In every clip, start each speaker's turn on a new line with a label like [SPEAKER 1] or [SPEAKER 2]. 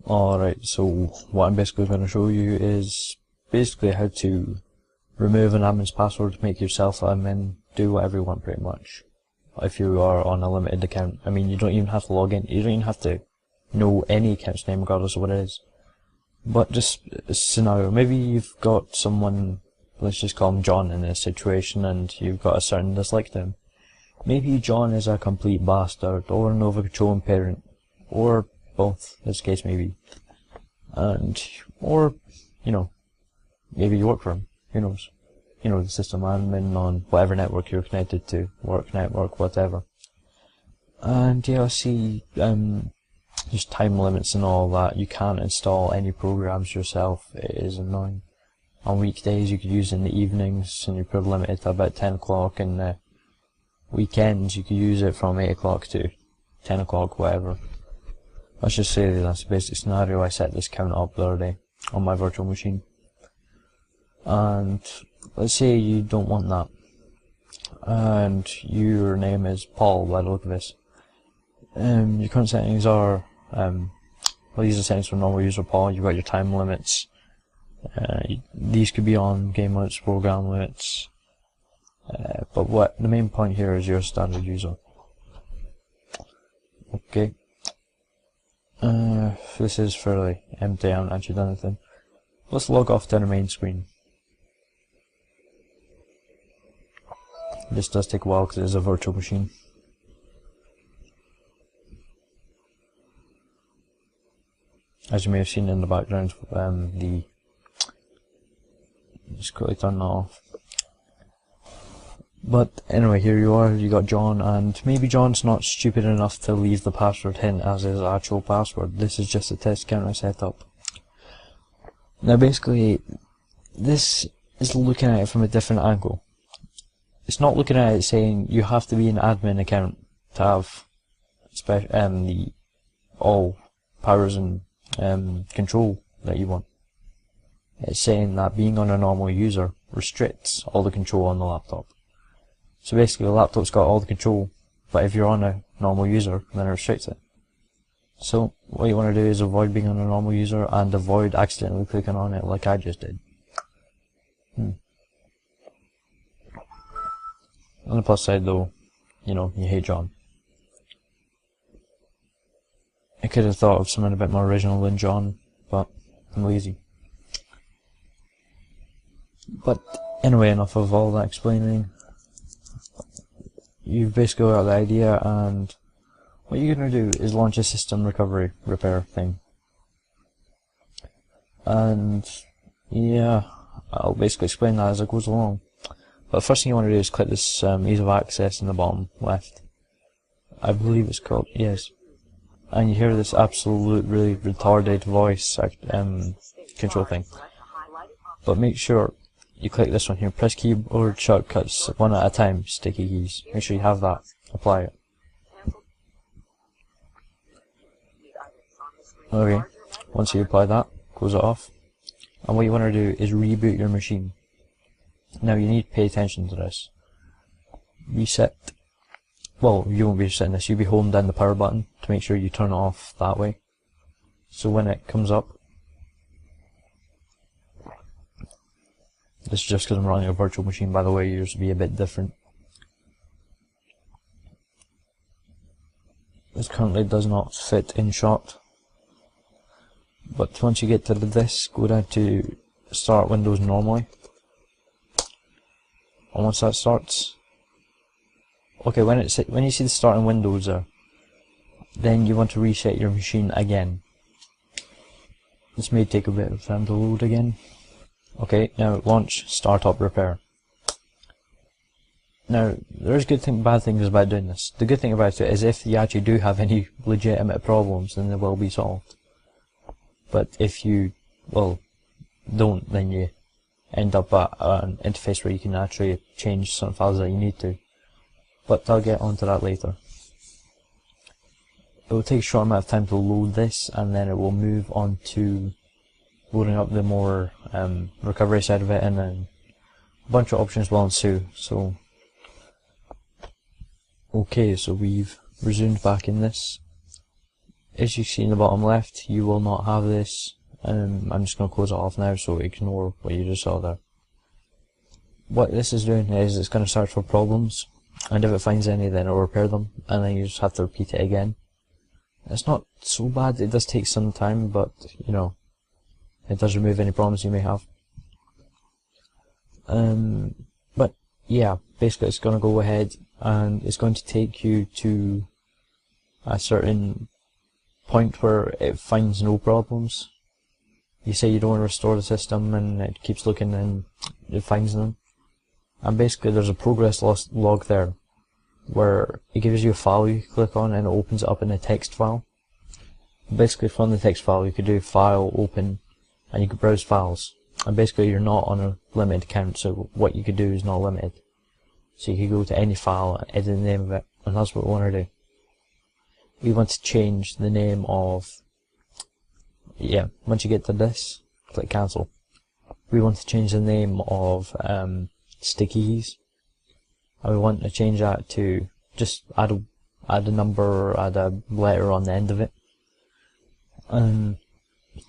[SPEAKER 1] Alright, so what I'm basically going to show you is basically how to remove an admin's password, make yourself admin, do whatever you want pretty much. If you are on a limited account. I mean, you don't even have to log in, you don't even have to know any account's name regardless of what it is. But just a scenario, maybe you've got someone, let's just call him John, in this situation, and you've got a certain dislike to him. Maybe John is a complete bastard, or an over-controlling parent, or both, as the case may be. Or, you know, maybe you work for him, who knows. You know, the system admin on whatever network you're connected to, work network, whatever. And yeah, I see, there's time limits and all that. You can't install any programs yourself. It is annoying. On weekdays you could use it in the evenings, and you're pretty limited to about 10 o'clock, and weekends you could use it from 8 o'clock to 10 o'clock, whatever. Let's just say that's the basic scenario. I set this count up the other day on my virtual machine. And let's say you don't want that. And your name is Paul by the look of this. Your current settings are, well, these are settings for normal user Paul. You've got your time limits. These could be on game limits, program limits. But what the main point here is your standard user. Okay. This is fairly empty, I haven't actually done anything. Let's log off to the main screen. This does take a while because it is a virtual machine. As you may have seen in the background, just quickly turn that off. But anyway, here you are, you got John, and maybe John's not stupid enough to leave the password hidden as his actual password. This is just a test account I set up. Now basically, this is looking at it from a different angle. It's not looking at it saying you have to be an admin account to have the all powers and control that you want. It's saying that being on a normal user restricts all the control on the laptop. So basically the laptop's got all the control, but if you're on a normal user, then it restricts it. So what you want to do is avoid being on a normal user and avoid accidentally clicking on it like I just did. On the plus side though, you know, you hate John. I could have thought of something a bit more original than John, but I'm lazy. But anyway, enough of all that explaining. You've basically got the idea, and what you're going to do is launch a system recovery repair thing. And yeah, I'll basically explain that as it goes along. But the first thing you want to do is click this ease of access in the bottom left. I believe it's called, yes. And you hear this absolute really retarded voice control thing. But make sure you click this one here, press keyboard shortcuts one at a time, sticky keys. Make sure you have that, apply it. Okay, once you apply that, close it off. And what you want to do is reboot your machine. Now you need to pay attention to this. Reset. Well, you won't be resetting this, you'll be holding down the power button to make sure you turn it off that way. So when it comes up, this is just because I'm running a virtual machine, by the way, yours will be a bit different. This currently does not fit in shot. But once you get to this, go down to start Windows normally. And once that starts, okay, when you see the starting Windows there, then you want to reset your machine again. This may take a bit of time to load again. Okay, now launch startup repair. Now, there's good things and bad things about doing this. The good thing about it is if you actually do have any legitimate problems, then they will be solved. But if you, well, don't, then you end up at an interface where you can actually change some files that you need to. But I'll get onto that later. It will take a short amount of time to load this, and then it will move on to loading up the more recovery side of it, and then a bunch of options will ensue. So, okay, so we've resumed back in this. as you see in the bottom left, you will not have this. I'm just going to close it off now, so ignore what you just saw there. What this is doing is it's going to search for problems, and if it finds any, then it'll repair them, and then you just have to repeat it again. It's not so bad. It does take some time, but you know, it does remove any problems you may have. But yeah, basically it's going to go ahead and it's going to take you to a certain point where it finds no problems. You say you don't want to restore the system, and it keeps looking and it finds them. And basically there's a progress log there where it gives you a file you click on, and it opens it up in a text file. Basically from the text file you could do file, open, and you could browse files. And basically you're not on a limited count, so what you could do is not limited. So you could go to any file and edit the name of it, and that's what we want to do. We want to change the name of, once you get to this, click cancel. We want to change the name of sticky keys, and we want to change that to just add a number or add a letter on the end of it,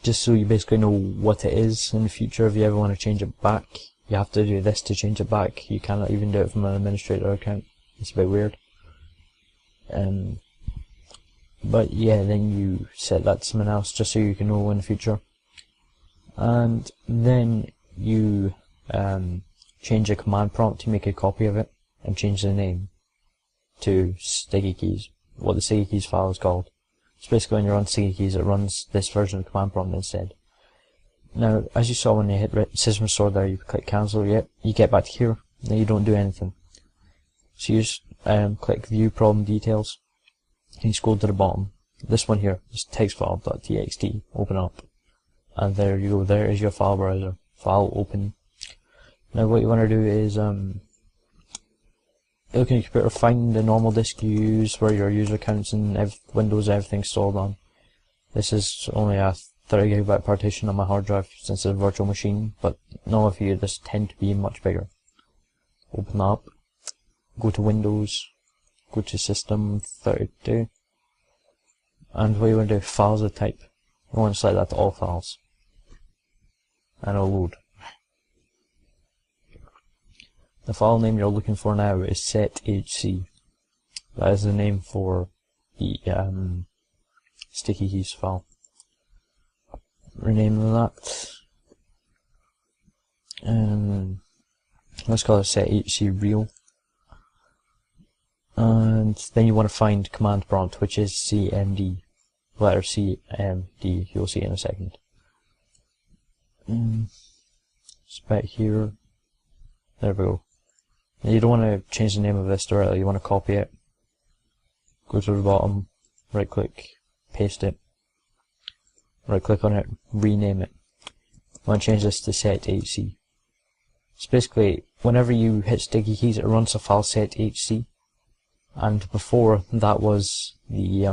[SPEAKER 1] just so you basically know what it is in the future. If you ever want to change it back, you have to do this to change it back. You cannot even do it from an administrator account. It's a bit weird. But yeah, then you set that to something else just so you can know in the future. And then you change a command prompt to make a copy of it and change the name to sticky keys, what the sticky keys file is called. So basically when you're on sticky keys, it runs this version of the command prompt instead. Now, as you saw when you hit system restore there, you click cancel, you get back to here, then you don't do anything. So you just click view problem details, and you scroll to the bottom. This one here, this text file.txt, open up. And there you go, there is your file browser. File open. Now what you want to do is, look on your computer, find the normal disk you use where your user accounts and Windows everything's stored on. This is only a 30GB partition on my hard drive since it's a virtual machine, but none of you this tend to be much bigger. Open up, go to Windows, go to System 32, and what you want to do, files of type. You want to select that to all files, and it'll load. The file name you're looking for now is sethc. That is the name for the sticky keys file. Rename that. Let's call it sethc real. And then you want to find command prompt, which is cmd. Letter cmd. You'll see in a second. It's back here. There we go. Now you don't want to change the name of this directly, you want to copy it. Go to the bottom, right click, paste it. Right click on it, rename it. You want to change this to sethc. So basically, whenever you hit sticky keys, it runs a file sethc. And before that was the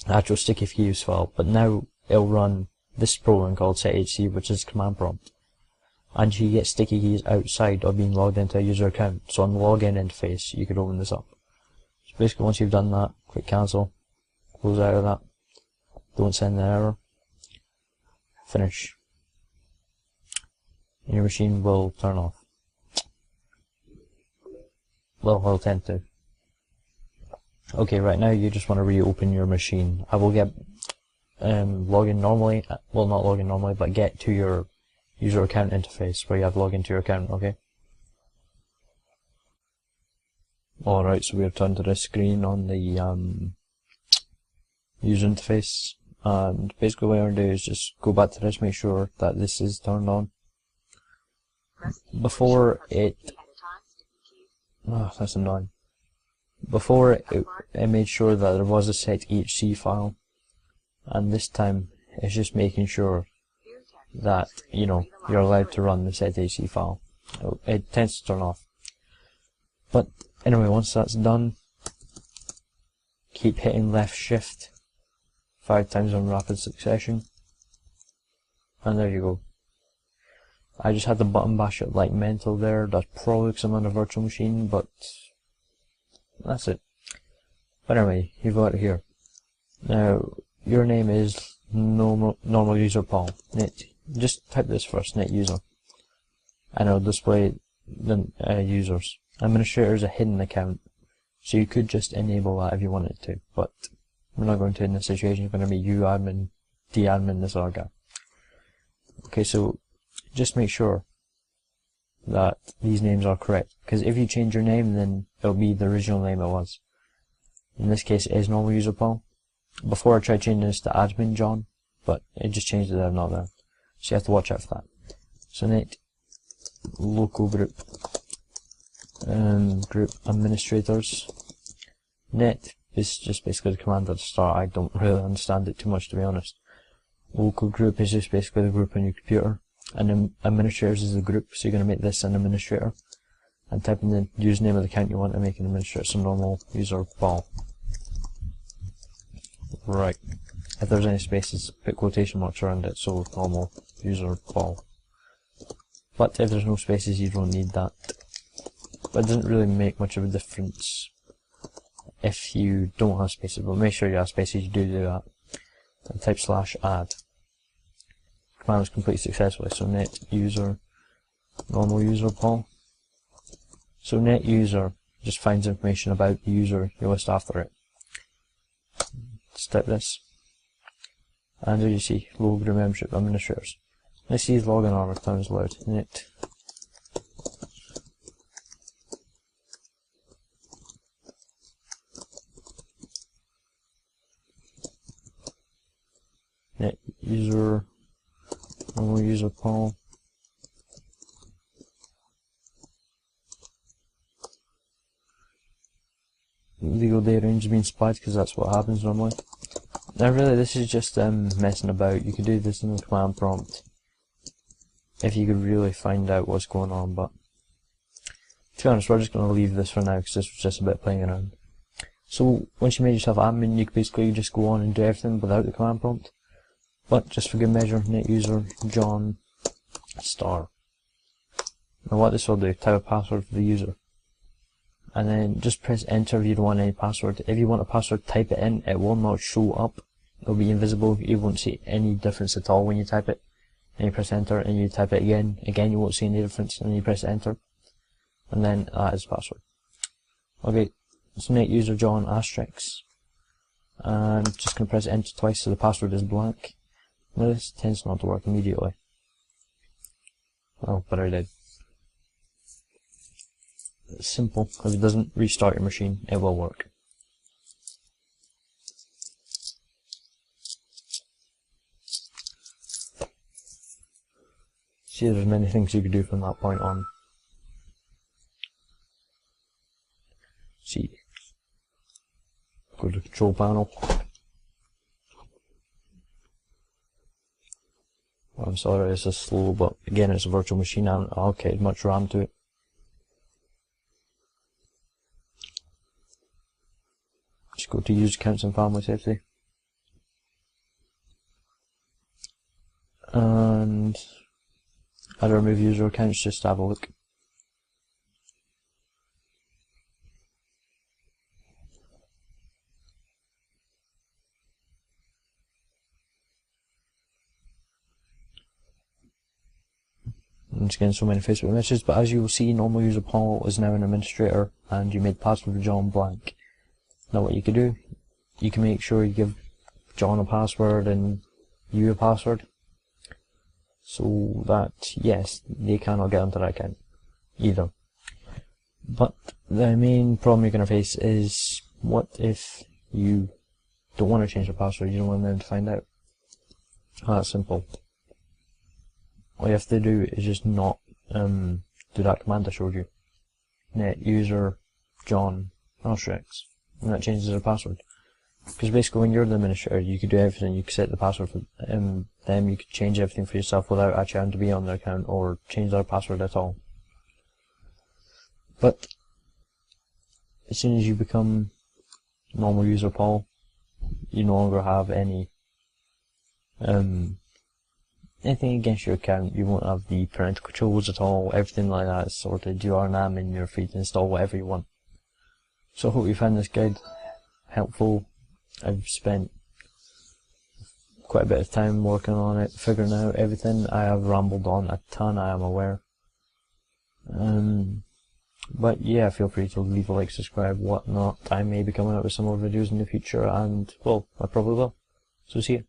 [SPEAKER 1] actual sticky keys file, but now it'll run this program called sethc, which is command prompt. And you get sticky keys outside of being logged into a user account. So on the login interface, you could open this up. So basically, once you've done that, click cancel, close out of that, don't send an error, finish, and your machine will turn off. Well, it'll tend to. Okay, right now you just want to reopen your machine. I will get login normally, well not login normally, but get to your user account interface where you have login to your account, okay? Alright, so we returned to this screen on the user interface, and basically what I want to do is just go back to this, make sure that this is turned on. Before it, oh that's annoying. Before it made sure that there was a sethc file, and this time it's just making sure that, you know, you're allowed to run the sethc file. It tends to turn off. But anyway, once that's done, keep hitting left shift 5 times in rapid succession, and there you go. I just had the button bash it like mental there. That's probably because I'm on a virtual machine, but that's it. But anyway, you've got it here. Now, your name is normal user Paul. Just type this first, net user, and it'll display the users. Administrator is a hidden account, so you could just enable that if you wanted to, but we're not going to in this situation. You're going to be uadmin, dadmin, this other guy. Okay, so just make sure that these names are correct, because if you change your name, then it'll be the original name it was. In this case, it is normal user Paul. Before I tried changing this to admin John, but it just changed it there, not there. So you have to watch out for that. So net local group group administrators. Net is just basically the command at the start. I don't really understand it too much, to be honest. Local group is just basically the group on your computer, and then administrators is the group, so you're going to make this an administrator, and type in the username of the account you want to make an administrator, some normal user Paul. Right. If there's any spaces, put quotation marks around it, so normal user Paul. But if there's no spaces, you don't need that. But it doesn't really make much of a difference if you don't have spaces, but make sure you have spaces, you do that. And type /add. Command was completed successfully, so net user, normal user Paul. So net user just finds information about the user you list after it. Just type this. And as you see, local group membership administrators. Let's see his login armor times loud. Net user, normal user Paul. Legal data range is being supplied because that's what happens normally. Now really this is just messing about. You could do this in the command prompt if you could really find out what's going on, but to be honest, we're just going to leave this for now because this was just a bit playing around. So once you made yourself admin, you could basically just go on and do everything without the command prompt. But just for good measure, net user John star. Now what this will do, type a password for the user, and then just press enter if you don't want any password. If you want a password, type it in. It will not show up. It'll be invisible. You won't see any difference at all when you type it. And you press enter, and you type it again. Again, you won't see any difference, and then you press enter, and then that is the password. Okay, so net user John asterisk, and just gonna press enter twice so the password is blank. Now this tends not to work immediately. Oh, but I did. It's simple. If it doesn't restart your machine, it will work. See, there's many things you could do from that point on. See, go to the control panel. I'm sorry, it's just slow, but again, it's a virtual machine and I allocated much RAM to it. Just go to user accounts and family safety. And how to remove user accounts, just have a look. I'm just getting so many Facebook messages, but as you will see, normal user Paul is now an administrator and you made password for John blank. Now what you can do, you can make sure you give John a password and you a password, so that, yes, they cannot get onto that account either. But the main problem you're going to face is, what if you don't want to change the password, you don't want them to find out? Oh, that's simple. All you have to do is just not do that command I showed you. Net user John asterisk, and that changes their password. Because basically when you're the administrator, you could do everything. You could set the password for them, you could change everything for yourself without actually having to be on their account or change their password at all. But as soon as you become normal user Paul, you no longer have any anything against your account. You won't have the parental controls at all. Everything like that is sorted. You are an admin, you're free to install whatever you want. So I hope you found this guide helpful. I've spent quite a bit of time working on it, figuring out everything. I have rambled on a ton, I am aware. But yeah, feel free to leave a like, subscribe, whatnot. I may be coming out with some more videos in the future, and, well, I probably will. So see ya.